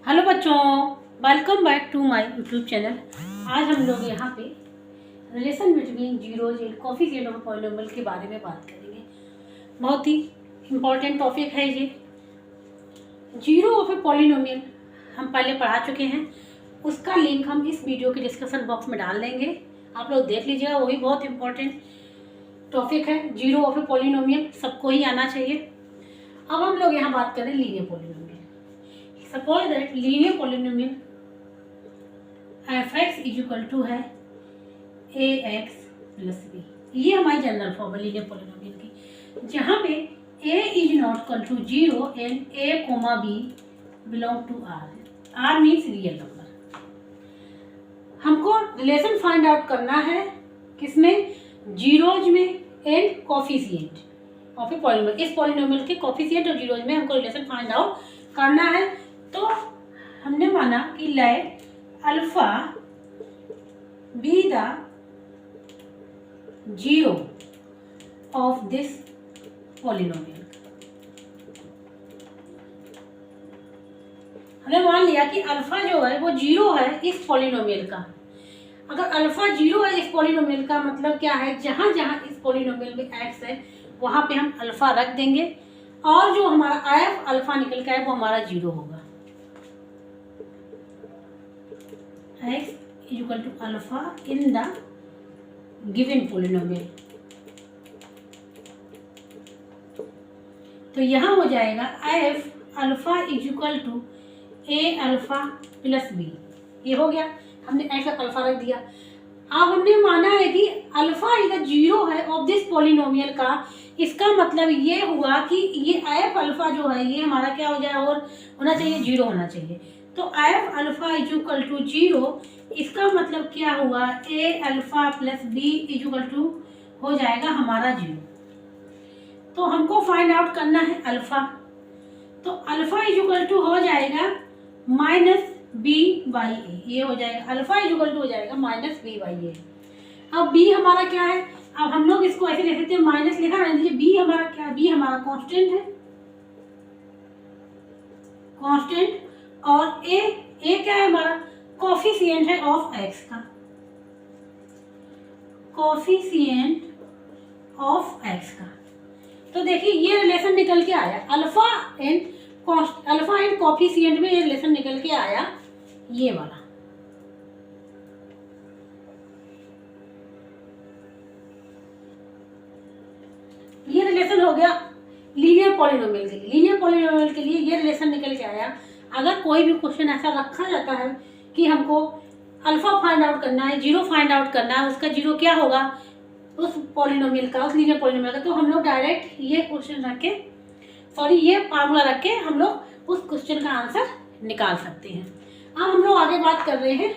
Hello बच्चों, welcome back to my YouTube channel. आज हम लोग यहाँ पे relation between zeros and coefficient of polynomial के बारे में बात करेंगे। बहुत ही इम्पॉर्टेंट टॉपिक है ये। जीरो ऑफ ए पॉलिनोमियल हम पहले पढ़ा चुके हैं, उसका लिंक हम इस वीडियो के डिस्क्रिप्शन बॉक्स में डाल देंगे, आप लोग देख लीजिएगा। वो भी बहुत इंपॉर्टेंट टॉपिक है। जीरो ऑफ ए पॉलिनोमियल सबको ही आना चाहिए। अब हम लोग यहाँ बात करें linear polynomial. Suppose that linear polynomial f(x) is equal to है ax plus b। ये हमारी जनरल फॉर्म है लीनियर पॉलिनोमियल की, जहाँ पे a is not equal to 0 and a, b belong to r। r means real number. हमको relation find out करना है किसमें? जीरोज में and coefficient of a polynomial. इस पॉलिनोमियल के कोएफिशिएंट और जीरोज में हमको रिलेशन फाइंड आउट करना है। तो हमने माना कि let alpha be the zero of this polynomial. हमने मान लिया कि अल्फा जो है वो जीरो है इस पॉलिनोमियल का। अगर अल्फा जीरो है इस पॉलिनोमियल का मतलब क्या है? जहां जहां इस पॉलिनोमियल में एक्स है वहां पे हम अल्फा रख देंगे और जो हमारा एफ अल्फा निकल के आए वो हमारा जीरो होगा। x is equal to alpha in the given polynomial। तो यहाँ हो जाएगा f alpha is equal to a alpha plus b। ये हो गया, हमने f अल्फा रख दिया। अब हमने माना है कि अल्फा इधर जीरो है ऑफ दिस पॉलिनोमियल का। इसका मतलब ये हुआ कि ये f अल्फा जो है ये हमारा क्या हो जाए और होना चाहिए? जीरो होना चाहिए। तो f alpha is equal to zero, इसका मतलब क्या हुआ? a alpha plus b is equal to हो जाएगा हमारा जीरो। तो हमको फाइंड आउट करना है अल्फा। तो अल्फा इज इक्वल टू हो जाएगा माइनस b बाई ए। ये हो जाएगा अल्फा इज इक्वल टू हो जाएगा माइनस b बाई ए। अब b हमारा क्या है? अब हम लोग इसको ऐसे लिख सकते हैं, माइनस लिखा रहने दीजिए। b हमारा क्या है? b हमारा कांस्टेंट है, कांस्टेंट। और a क्या है हमारा? कोएफिशिएंट है ऑफ x का, कोएफिशिएंट ऑफ x का। तो देखिए ये रिलेशन निकल के आया अल्फा एंड कोएफिशिएंट में। ये रिलेशन निकल के आया ये वाला। ये रिलेशन हो गया लीनियर पॉलिनोमियल के लिए। लीनियर पॉलिनोमियल के लिए ये रिलेशन निकल के आया। अगर कोई भी क्वेश्चन ऐसा रखा जाता है कि हमको अल्फा फाइंड आउट करना है, जीरो फाइंड आउट करना है, उसका जीरो क्या होगा उस पॉलिनोमियल का, उस लीनियर पॉलिनोमियल का, तो हम लोग डायरेक्ट ये क्वेश्चन रख के ये फार्मूला रख के हम लोग उस क्वेश्चन का आंसर निकाल सकते हैं। अब हम लोग आगे बात कर रहे हैं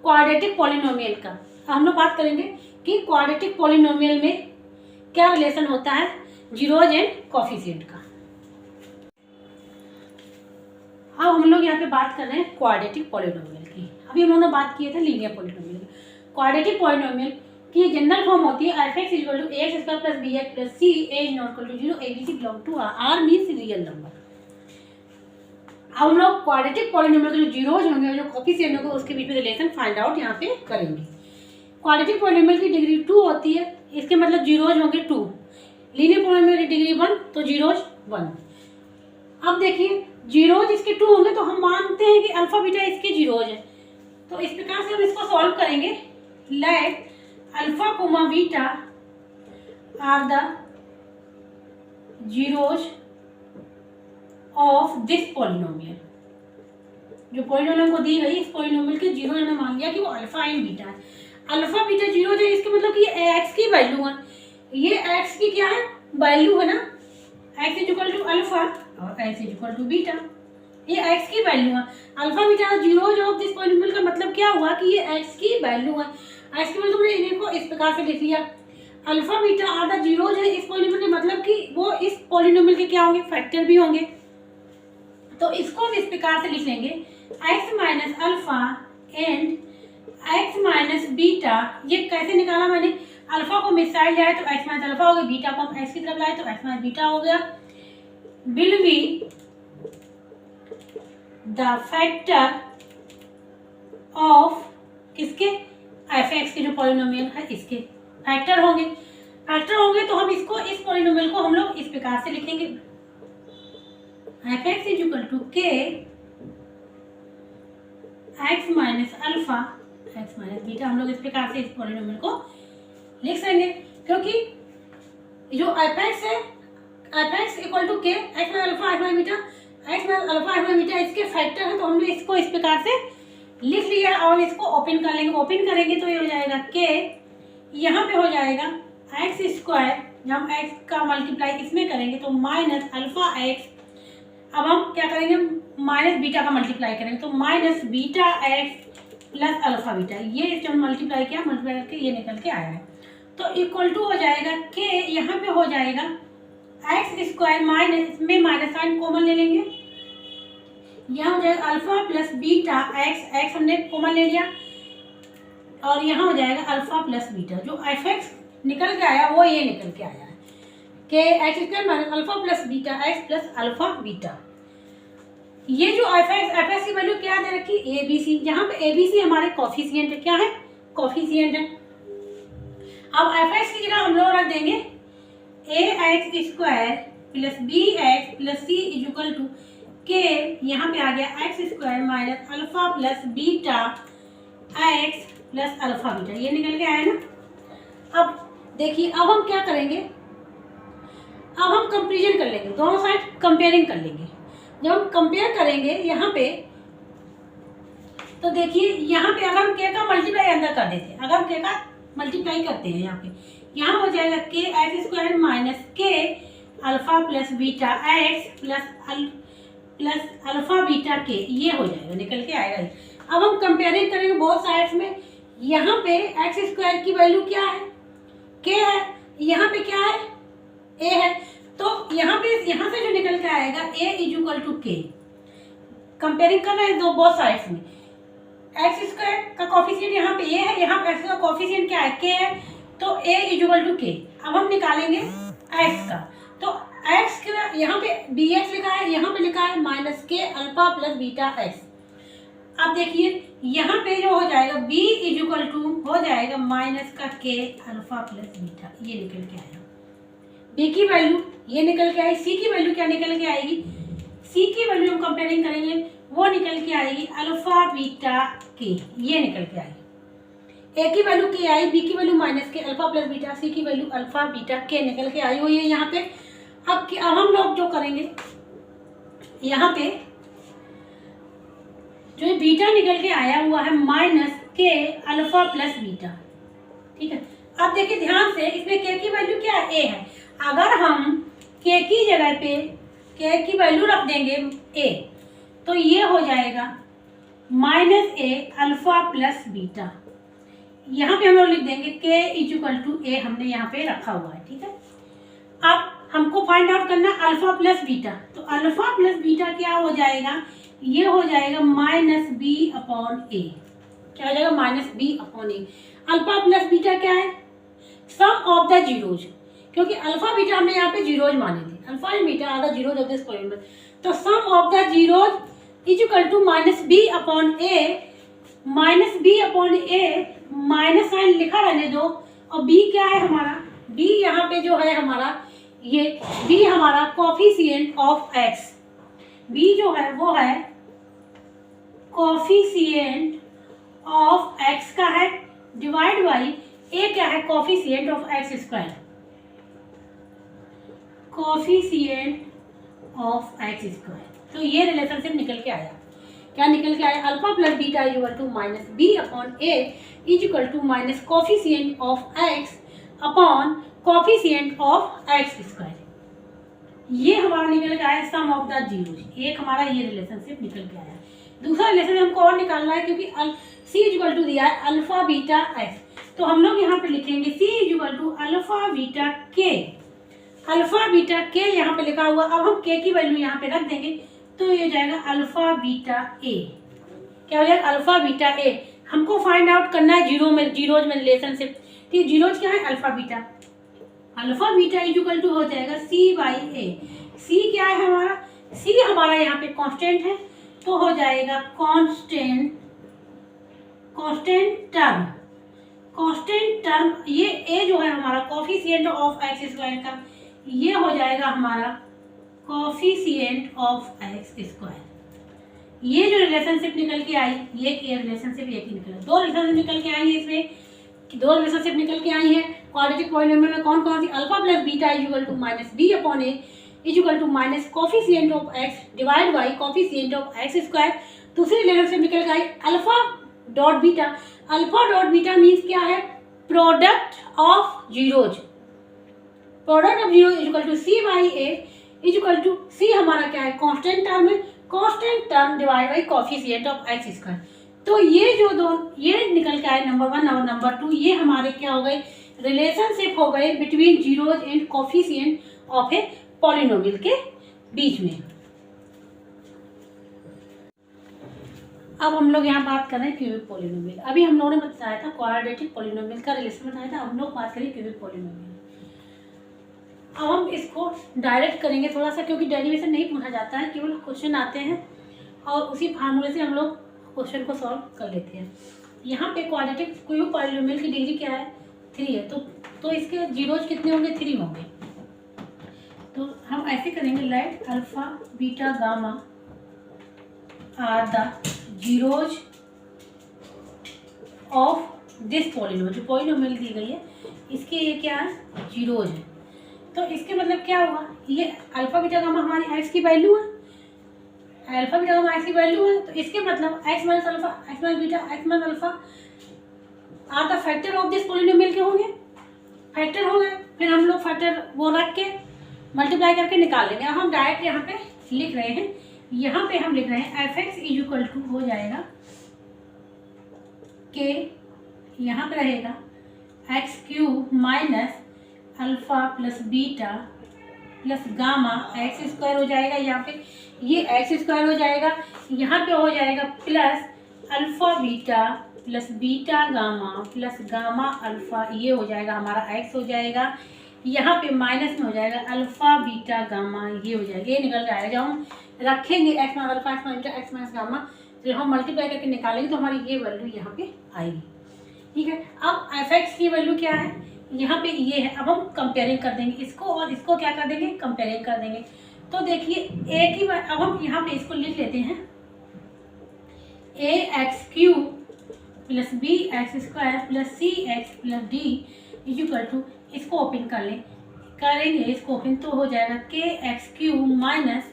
क्वाड्रेटिक पॉलिनोमियल का। हम लोग बात करेंगे कि क्वाड्रेटिक पॉलिनोमियल में क्या रिलेशन होता है जीरोज एंड कोएफिशिएंट का। अब हम लोग यहाँ पे बात कर रहे हैं क्वाड्रेटिक पॉलिनोमियल की। अभी हम लोगों ने बात की थी लीनियर पॉलिनोमियल। क्वाड्रेटिक पॉलिनोमियल की जनरल फॉर्म होती है f(x) = ax² + bx + c a is not equal to 0 abc belong to r। r means real number. अब हम लोग क्वाड्रेटिक पॉलिनोमियल के जो जीरोज होंगे और जो कोएफिशिएंट होंगे उसके बीच में रिलेशन फाइंड आउट यहाँ पे करेंगे। क्वाड्रेटिक पॉलिनोमियल की डिग्री 2 होती है, इसके मतलब जीरोज होंगे 2। लीनियर पॉलिनोमियल की डिग्री 1 तो जीरोज 1। अब देखिए जीरोज इसके 2 होंगे तो हम मानते हैं कि अल्फा बीटा इसके जीरोज है। तो इस प्रकार से हम इसको सॉल्व करेंगे। Let alpha comma beta are the zeros of this polynomial. जो पॉलिनोमियल को दी गई इस पॉलिनोमियल के जीरो हमने मान लिया कि वो अल्फा एंड बीटा है। अल्फा बीटा जीरो है, इसका मतलब कि ये एक्स की वैल्यू है। ये एक्स की क्या है? वैल्यू है ना। X is equal to alpha और X is equal to beta. ये एक्स की वैल्यू है। Alpha beta zeros of this polynomial का मतलब क्या हुआ कि ये एक्स की वैल्यू है। एक्स की वैल्यू तुमने इनको इस प्रकार से लिख लिया। Alpha beta are the zeros है इस पॉलिनोमियल का मतलब कि वो इस पॉलिनोमियल के क्या होंगे? फैक्टर भी होंगे। तो इसको हम इस प्रकार से लिख लेंगे x minus alpha and x minus beta. ये कैसे निकाला मैंने? अल्फा को मिस साइड जाए तो एक्स माइनस अल्फा हो गया, बीटा को हम एक्स की तरफ लाए तो एक्स माइनस बीटा हो गया। Will be the factor of किसके, एफ एक्स के जो पॉलिनोमियल है इसके फैक्टर होंगे। फैक्टर होंगे तो हम इसको, इस पॉलिनोमियल को हम लोग इस प्रकार से लिखेंगे, f x is equal to k x minus alpha x minus beta. हम लोग इस प्रकार से इस पॉलिनोमियल को लिख सकेंगे, क्योंकि जो एफ एक्स है, F x equal to k x minus alpha x minus beta, x minus alpha x minus beta इसके फैक्टर है, तो हमने इसको इस प्रकार से लिख लिया। और इसको ओपन कर लेंगे, ओपन करेंगे तो ये हो जाएगा के, यहाँ पे हो जाएगा एक्स स्क्वायर, जब हम एक्स का मल्टीप्लाई इसमें करेंगे तो माइनस अल्फा एक्स, अब हम क्या करेंगे माइनस बीटा का मल्टीप्लाई करेंगे तो minus beta x plus alpha beta, ये जब मल्टीप्लाई किया, मल्टीप्लाई करके ये निकल के आया है, तो इक्वल टू हो जाएगा के, यहाँ पे हो जाएगा एक्स स्क्वायर माइनस, इसमें माइनस साइन कॉमन ले लेंगे, यहाँ हो जाएगा alpha plus beta x, x हमने कॉमन ले लिया, और यहाँ हो जाएगा अल्फा प्लस बीटा, जो एफ एक्स निकल के आया वो ये निकल के आया है कि x square minus alpha plus beta x plus alpha beta. ये जो एफ एक्स की वैल्यू क्या दे रखी, ए बी सी, जहाँ पे ए बी सी हमारे कॉफिशिएंट है, क्या है कॉफिशिएंट है। अब एफ एक्स की जगह हम लोग रख देंगे a x square plus b x plus c is equal to k, यहाँ पे आ गया x square minus alpha plus beta x plus alpha beta, ये निकल के आया ना। अब देखिए, अब हम क्या करेंगे, अब हम कंपेरिजन कर लेंगे, दोनों साइड कंपेयरिंग कर लेंगे। जब हम कंपेयर करेंगे यहाँ पे, तो देखिए यहाँ पे अगर हम के का मल्टीप्लाई अंदर कर देते हैं, अगर हम के का मल्टीप्लाई करते हैं यहाँ पे, यहाँ हो जाएगा के एक्स स्क्वायर माइनस के alpha plus beta x plus alpha beta के, ये हो जाएगा, निकल के आएगा। अब हम कंपेयरिंग करेंगे बोथ साइड्स में, यहाँ पे एक्स स्क्वायर की वैल्यू क्या है, के है, यहाँ पे क्या है, ए है, तो यहाँ पे यहाँ से जो निकल के आएगा ए इज इक्वल टू के। कंपेयरिंग कर रहे हैं दो बोथ साइड्स में, एक्स स्क्वायर का कॉफिशिएंट यहाँ पे ए है, यहाँ पे एक्स का कॉफिशिएंट क्या है, के है, तो ए इज इक्वल टू के। अब हम निकालेंगे एक्स का, तो एक्स का यहाँ पे बी एक्स लिखा है, यहाँ पे लिखा है माइनस के अल्फा प्लस बीटा एक्स। अब देखिए यहाँ पे जो हो जाएगा b इज इक्वल टू हो जाएगा माइनस का के अल्फा प्लस बीटा, ये निकल के आएगा। b की वैल्यू ये निकल के आई, c की वैल्यू क्या निकल के आएगी, c की वैल्यू हम कंपेयरिंग करेंगे वो निकल के आएगी अल्फा बीटा के, ये निकल के आएगी। a की वैल्यू के आई, b की वैल्यू माइनस के अल्फा प्लस बीटा, c की वैल्यू अल्फा बीटा के निकल के आई हुई है यहाँ पे। अब हम लोग जो करेंगे यहाँ पे जो बीटा निकल के आया हुआ है माइनस के अल्फा प्लस बीटा, ठीक है। अब देखिए ध्यान से, इसमें के की वैल्यू क्या है, ए है, अगर हम के की जगह पे के की वैल्यू रख देंगे ए, तो ये हो जाएगा माइनस ए अल्फा प्लस बीटा। यहाँ पे हम लोग लिख देंगे के इज इक्वल टू ए, हमने यहाँ पे रखा हुआ है, ठीक है। अब हमको फाइंड आउट करना है अल्फा प्लस बीटा, तो अल्फा प्लस बीटा क्या हो जाएगा, ये हो जाएगा माइनस बी अपॉन ए, क्या हो जाएगा minus b upon a. Alpha plus beta क्या है, सम ऑफ द जीरोज, क्योंकि अल्फा बीटा हमने यहाँ पे जीरोज माने थे, alpha and beta are the zeros of this polynomial, तो sum of the zeros is equal to minus b upon a, minus b upon a, minus sign लिखा रहने दो, और बी क्या है हमारा, बी यहाँ पे जो है हमारा, ये बी हमारा कोफिशिएंट ऑफ एक्स, बी जो है वो है कोफिशिएंट ऑफ एक्स का है, डिवाइड बाई ए क्या है, coefficient of x square, coefficient of x square. तो ये रिलेशनशिप निकल के आया, क्या निकल के आया, alpha plus beta is equal to minus b upon a is equal to minus coefficient of x upon coefficient of x square. ये हमारा निकल के आया सम ऑफ द जीरोज, एक हमारा ये रिलेशनशिप निकल के आया। दूसरा रिलेशन हमको और निकालना है, क्योंकि सी इज इक्वल टू दिया है अल्फा बीटा एक्स, तो हम लोग यहाँ पे लिखेंगे c is equal to alpha beta k, alpha beta के यहाँ पे लिखा हुआ। अब हम के की वैल्यू यहाँ पे रख देंगे, तो ये हो जाएगा अल्फा बीटा ए, क्या हो जाएगा अल्फा बीटा ए। हमको फाइंड आउट करना है जीरोज में रिलेशनशिप, ठीक, जीरोज क्या है alpha beta, alpha beta is equal to हो जाएगा सी बाई ए। सी क्या है हमारा, सी हमारा यहाँ पे कांस्टेंट है, तो हो जाएगा कांस्टेंट टर्म। कांस्टेंट टर्म ये ए जो है हमारा कोफिशिएंट ऑफ एक्स स्क्वायर का, ये हो जाएगा हमारा कोफिशिएंट ऑफ एक्स स्क्वायर। ये जो रिलेशनशिप निकल के आई, ये रिलेशनशिप एक ही निकल, दो रिलेशनशिप निकल के आई है इसमें, दो रिलेशनशिप निकल के आई है क्वाड्रेटिक पॉलिनोमियल में। कौन कौन सी? Alpha plus beta equal to minus b upon a equal to minus coefficient of x divide by coefficient of x square. दूसरी रिलेशनशिप निकल के आई alpha dot beta. Alpha dot beta means क्या है? Product of zeros. Product of zero equal to c by a equal to c हमारा क्या है? Constant term है, constant term divide by coefficient of x square. तो ये जो दो ये निकल के आए नंबर 1 और नंबर 2, ये हमारे क्या हो गए? रिलेशनशिप हो गए between zeros and coefficient of a polynomial के बीच में। अब हम लोग यहाँ बात कर रहे हैं क्यूबिक पॉलिनोमियल। अभी हम लोगों ने बताया था क्वाड्रेटिक पॉलिनोमियल का रिलेशन बताया था, हम लोग बात करें क्यूबिक पॉलिनोमियल। अब हम इसको डायरेक्ट करेंगे थोड़ा सा, क्योंकि डेरिवेशन नहीं पूछा जाता है, केवल क्वेश्चन आते हैं और उसी फार्मूले से हम लोग क्वेश्चन को सॉल्व कर लेते हैं। यहाँ पे क्वाड्रेटिक क्यूबिक पॉलिनोमियल की डिग्री क्या है? 3 है। तो इसके जीरोज कितने होंगे? 3 होंगे। तो हम ऐसे करेंगे, let alpha beta gamma are the zeros of this polynomial. जो पॉलिनोमियल दी गई है इसके ये क्या है? जीरोज है। तो इसके मतलब क्या होगा? ये अल्फा बीटा गामा हमारी एक्स की वैल्यू है, अल्फा बीटा गामा एक्स की वैल्यू है। तो इसके मतलब x minus alpha, x minus beta, x minus alpha are the factor of this polynomial के होंगे, फैक्टर हो गए। फिर हम लोग फैक्टर वो रख के मल्टीप्लाई करके निकाल लेंगे। अब हम डायरेक्ट यहाँ पे लिख रहे हैं, यहाँ पे हम लिख रहे हैं एफ एक्स इक्वल टू हो जाएगा के, यहाँ पे रहेगा x cube minus alpha plus beta plus gamma x square हो जाएगा। यहाँ पे ये एक्स स्क्वायर हो जाएगा, यहाँ पे हो जाएगा plus alpha beta plus beta gamma plus gamma alpha, ये हो जाएगा हमारा एक्स हो जाएगा। यहाँ पे माइनस में हो जाएगा अल्फा बीटा गामा, ये हो जाएगा, ये निकल जाएगा। जब हम रखेंगे x minus alpha x minus beta x minus gamma, तो हम मल्टीप्लाई करके निकालेंगे तो हमारी ये वैल्यू यहाँ पे आएगी। ठीक है। अब एफ एक्स की वैल्यू क्या है? यहाँ पे ये है। अब हम कंपेयरिंग कर देंगे इसको और इसको, क्या कर देंगे? कंपेयरिंग कर देंगे। तो देखिए ए की, अब हम यहाँ पे इसको लिख लेते हैं, a x cube plus b x square plus c x plus d equal to, इसको ओपन कर लें, करेंगे इसको ओपन तो हो जाएगा k x cube minus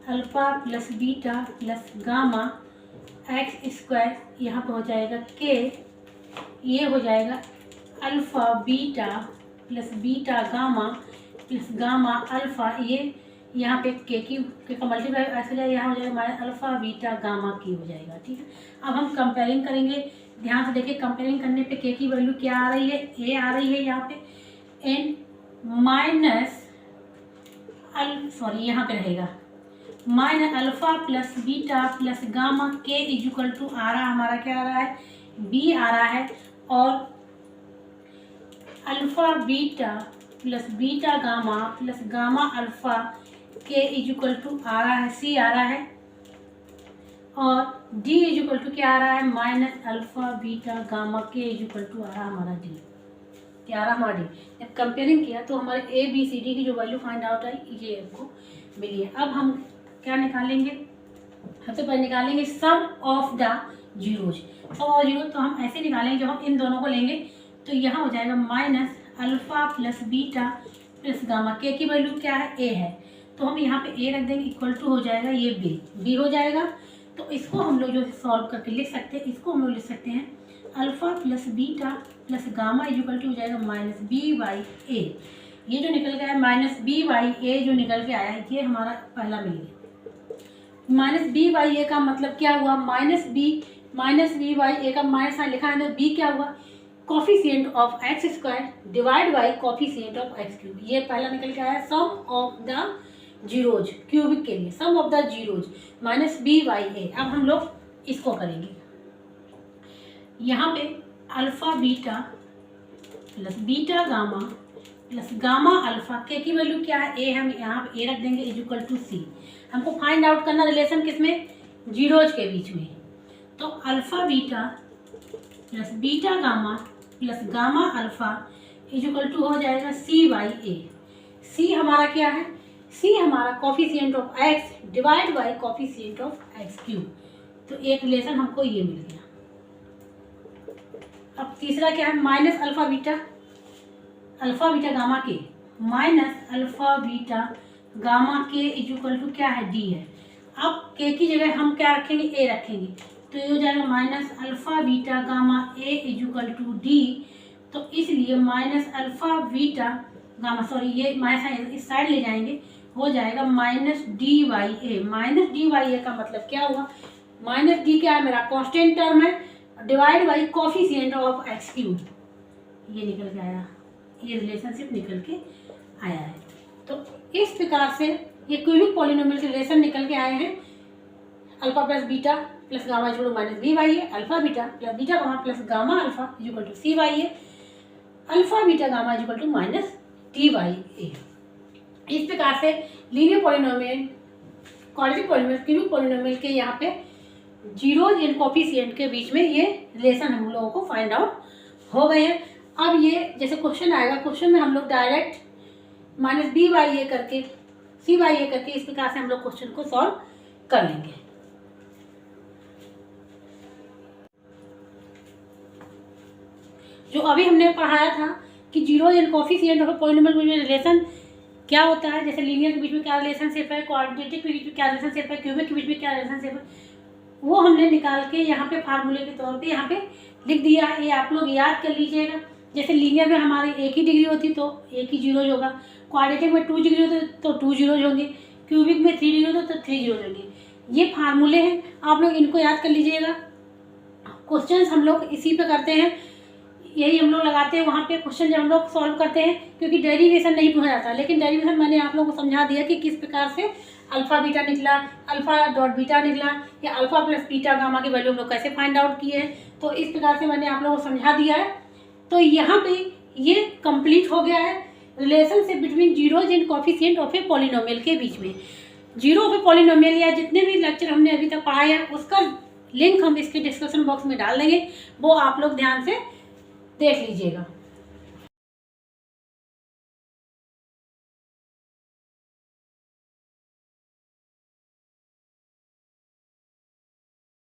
alpha plus beta plus gamma x square, यहाँ पे हो जाएगा के, ये हो जाएगा alpha beta plus beta gamma plus gamma alpha, ये यहाँ पे के का मल्टीप्लाई ऐसे जाएगा, यहाँ हो जाएगा माइनस अल्फ़ा बीटा गामा की हो जाएगा। ठीक है। अब हम कंपेयरिंग करेंगे, ध्यान से देखिए, कंपेयरिंग करने पे के की वैल्यू क्या आ रही है? ए आ रही है यहाँ पे, एन माइनस यहाँ पे रहेगा minus alpha plus beta plus gamma के इक्वल टू आ रहा, हमारा क्या आ रहा है? बी आ रहा है, और alpha beta plus beta gamma plus gamma alpha के इक्वल टू आ रहा है, सी आ रहा है, और डी इक्वल टू क्या आ रहा है? माइनस अल्फ़ा बीटा गामा के इक्वल टू आ रहा हमारा डी, क्या आ रहा हमारा डी। जब कंपेयरिंग किया तो हमारे ए बी सी डी की जो वैल्यू फाइंड आउट आई, ये आपको मिली है। अब हम क्या निकालेंगे? सबसे पहले निकालेंगे sum of the zeros. Sum of zero तो हम ऐसे निकालेंगे, जब हम इन दोनों को लेंगे तो यहाँ हो जाएगा minus alpha plus beta plus gamma, के की वैल्यू क्या है? ए है, तो हम यहाँ पे ए रख देंगे, इक्वल टू हो जाएगा ये बी हो जाएगा। तो इसको हम लोग जो सॉल्व करके लिख सकते हैं, इसको हम लोग लिख सकते हैं alpha plus beta plus gamma equal to हो जाएगा माइनस बी बाई ए। ये जो निकल गया है माइनस बी बाई ए जो निकल के आया है, ये हमारा पहला मिल गया। माइनस बी बाई ए का मतलब क्या हुआ? माइनस बी बाई ए का माइनस लिखा है, तो बी क्या हुआ? Coefficient of x square divide by coefficient of x cube. ये पहला निकल के आया sum of the zeros, cubic के लिए sum of the zeros minus b by a. अब हम लोग इसको करेंगे, यहाँ पे alpha beta plus beta gamma plus gamma alpha, के की वैल्यू क्या है? ए, हम यहाँ पे ए रख देंगे इक्वल टू सी। हमको फाइंड आउट करना रिलेशन किसमें? जीरोज के बीच में। तो alpha beta plus beta gamma plus gamma alpha equal to हो जाएगा सी बाई ए। सी हमारा क्या है? सी हमारा coefficient of x divide by coefficient of x cube. तो एक रिलेशन हमको ये मिल गया। अब तीसरा क्या है? माइनस अल्फ़ा बीटा गामा के माइनस अल्फ़ा बीटा गामा के इक्वल टू क्या है? डी है। अब के की जगह हम क्या रखेंगे? ए रखेंगे। तो ये हो जाएगा minus alpha beta gamma a equal to d. तो इसलिए minus alpha beta gamma, sorry ये माइनस इस साइड ले जाएंगे, हो जाएगा minus d by a. Minus d by a का मतलब क्या हुआ? माइनस डी क्या है? मेरा कांस्टेंट टर्म है, divide by coefficient of x cube. ये निकल के आया, ये रिलेशनशिप निकल के आया है। तो इस प्रकार से ये क्यूबिक पॉलिनोमियल के रिलेशन निकल के आए हैं। Alpha plus beta plus gamma equal to minus b by a, alpha beta plus beta gamma plus gamma alpha equal to c by a, alpha beta gamma equal to minus d by a. इस प्रकार से linear polynomial, quadratic polynomial, cubic polynomial के यहाँ पे zeros and coefficient के बीच में ये रिलेशन हम लोगों को फाइंड आउट हो गए हैं। अब ये जैसे क्वेश्चन आएगा, क्वेश्चन में हम लोग डायरेक्ट माइनस बी वाई ए करके सी वाई ए करके इस प्रकार से हम लोग क्वेश्चन को सॉल्व कर लेंगे। जो अभी हमने पढ़ाया था कि zero and coefficient of polynomial में रिलेशन क्या होता है, जैसे लीनियर के बीच में क्या रिलेशनशिप है, क्वाड्रेटिक के बीच में क्या रिलेशनशिप है, क्यूबिक के बीच में क्या रिलेशनशिप है, वो हमने निकाल के यहाँ पे फार्मूले के तौर पे यहाँ पे लिख दिया है। ये आप लोग याद कर लीजिएगा। जैसे लीनियर में हमारी एक ही डिग्री होती तो एक ही जीरोज होगा, क्वाड्रेटिक में 2 डिग्री होते तो 2 जीरोज होंगे, क्यूबिक में 3 डिग्री होते तो 3 जीरोज होंगे। ये फार्मूले हैं, आप लोग इनको याद कर लीजिएगा। क्वेश्चन हम लोग इसी पे करते हैं, यही हम लोग लगाते हैं वहाँ पे क्वेश्चन जब हम लोग सॉल्व करते हैं, क्योंकि डेरिवेशन नहीं पूछा जाता। लेकिन डेरिवेशन मैंने आप लोगों को समझा दिया कि किस प्रकार से अल्फा बीटा निकला, अल्फा डॉट बीटा निकला, या अल्फा प्लस बीटा गामा की वैल्यू हम लोग कैसे फाइंड आउट किए हैं। तो इस प्रकार से मैंने आप लोगों को समझा दिया है। तो यहाँ पे ये कंप्लीट हो गया है relationship between zeros and coefficient of a polynomial के बीच में। जीरो ऑफ ए पॉलिनोमियल या जितने भी लेक्चर हमने अभी तक पढ़ाए हैं उसका लिंक हम इसके डिस्क्रिप्शन बॉक्स में डाल देंगे, वो आप लोग ध्यान से देख लीजिएगा।